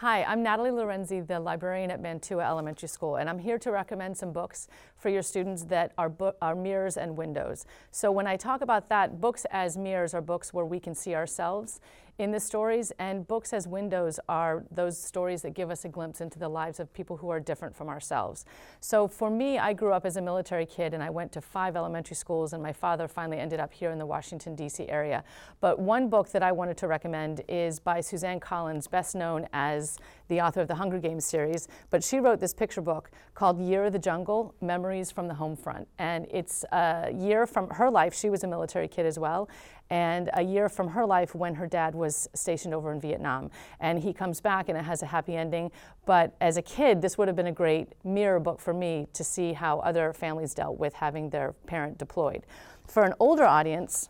Hi, I'm Natalie Lorenzi, the librarian at Mantua Elementary School, and I'm here to recommend some books for your students that are mirrors and windows. So when I talk about that, books as mirrors are books where we can see ourselves in the stories, and books as windows are those stories that give us a glimpse into the lives of people who are different from ourselves. So for me, I grew up as a military kid and I went to 5 elementary schools, and my father finally ended up here in the Washington, D.C. area. But one book that I wanted to recommend is by Suzanne Collins, best known as the author of the Hunger Games series, but she wrote this picture book called Year of the Jungle, Memories from the Home Front. And it's a year from her life. She was a military kid as well, and a year from her life when her dad was stationed over in Vietnam. And he comes back and it has a happy ending. But as a kid, this would have been a great mirror book for me to see how other families dealt with having their parent deployed. For an older audience,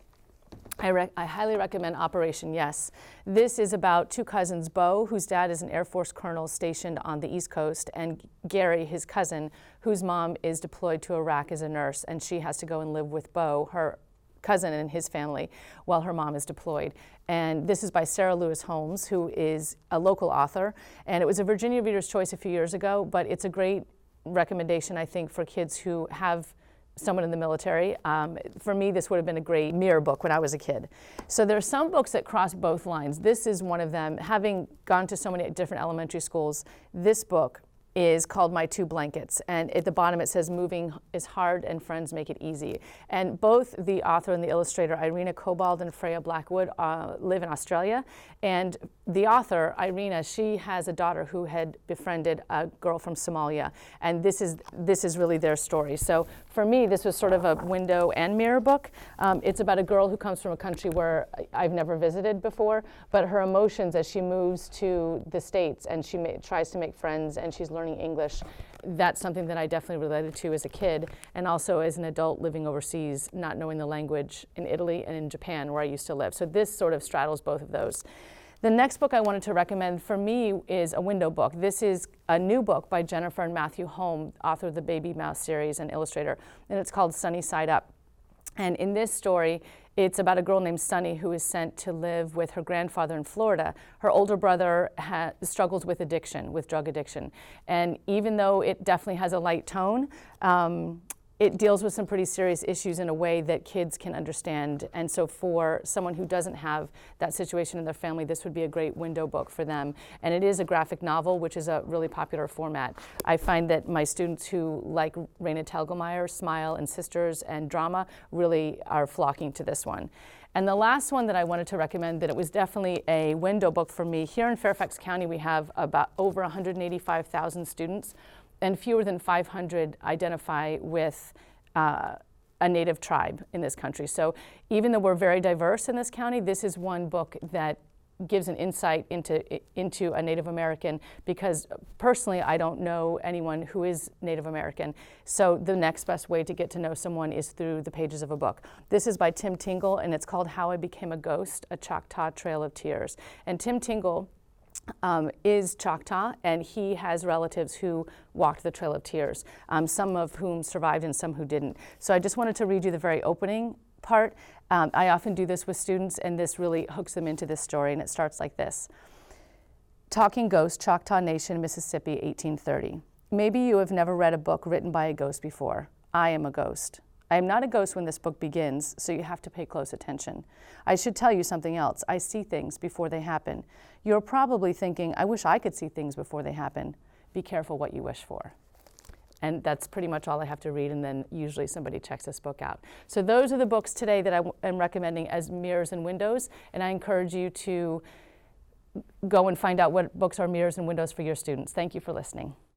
I highly recommend Operation Yes. This is about 2 cousins, Bo, whose dad is an Air Force colonel stationed on the East Coast, and Gary, his cousin, whose mom is deployed to Iraq as a nurse, and she has to go and live with Bo, her cousin, and his family while her mom is deployed. And this is by Sara Holmes, who is a local author, and it was a Virginia Reader's Choice a few years ago, but it's a great recommendation, I think, for kids who have someone in the military. For me, this would have been a great mirror book when I was a kid. So there are some books that cross both lines. This is one of them. Having gone to so many different elementary schools, this book is called My Two Blankets, and at the bottom it says moving is hard and friends make it easy. And both the author and the illustrator, Irena, Kobald and Freya Blackwood, live in Australia, and the author, Irena, she has a daughter who had befriended a girl from Somalia, and this is really their story. So for me, this was sort of a window and mirror book. It's about a girl who comes from a country where I've never visited before, but her emotions as she moves to the States and she tries to make friends and she's learning English, that's something that I definitely related to as a kid, and also as an adult living overseas, not knowing the language in Italy and in Japan where I used to live. So this sort of straddles both of those. The next book I wanted to recommend for me is a window book. This is a new book by Jennifer and Matthew Holm, author of the Baby Mouse series and illustrator, and it's called Sunny Side Up. And in this story, it's about a girl named Sunny who is sent to live with her grandfather in Florida. Her older brother struggles with addiction, with drug addiction. And even though it definitely has a light tone, it deals with some pretty serious issues in a way that kids can understand. And so for someone who doesn't have that situation in their family, this would be a great window book for them. And it is a graphic novel, which is a really popular format. I find that my students who like Raina Telgemeier, Smile, and Sisters, and drama really are flocking to this one. And the last one that I wanted to recommend, that it was definitely a window book for me. Here in Fairfax County, we have about over 185,000 students, and fewer than 500 identify with a native tribe in this country. So even though we're very diverse in this county, this is one book that gives an insight into a Native American, because personally I don't know anyone who is Native American. So the next best way to get to know someone is through the pages of a book. This is by Tim Tingle, and it's called How I Became a Ghost, A Choctaw Trail of Tears. And Tim Tingle is Choctaw, and he has relatives who walked the Trail of Tears, some of whom survived and some who didn't. So I just wanted to read you the very opening part. I often do this with students, and this really hooks them into this story, and it starts like this. Talking Ghost, Choctaw Nation, Mississippi, 1830. Maybe you have never read a book written by a ghost before. I am a ghost. I am not a ghost when this book begins, so you have to pay close attention. I should tell you something else. I see things before they happen. You're probably thinking, I wish I could see things before they happen. Be careful what you wish for. And that's pretty much all I have to read, and then usually somebody checks this book out. So those are the books today that I am recommending as mirrors and windows, and I encourage you to go and find out what books are mirrors and windows for your students. Thank you for listening.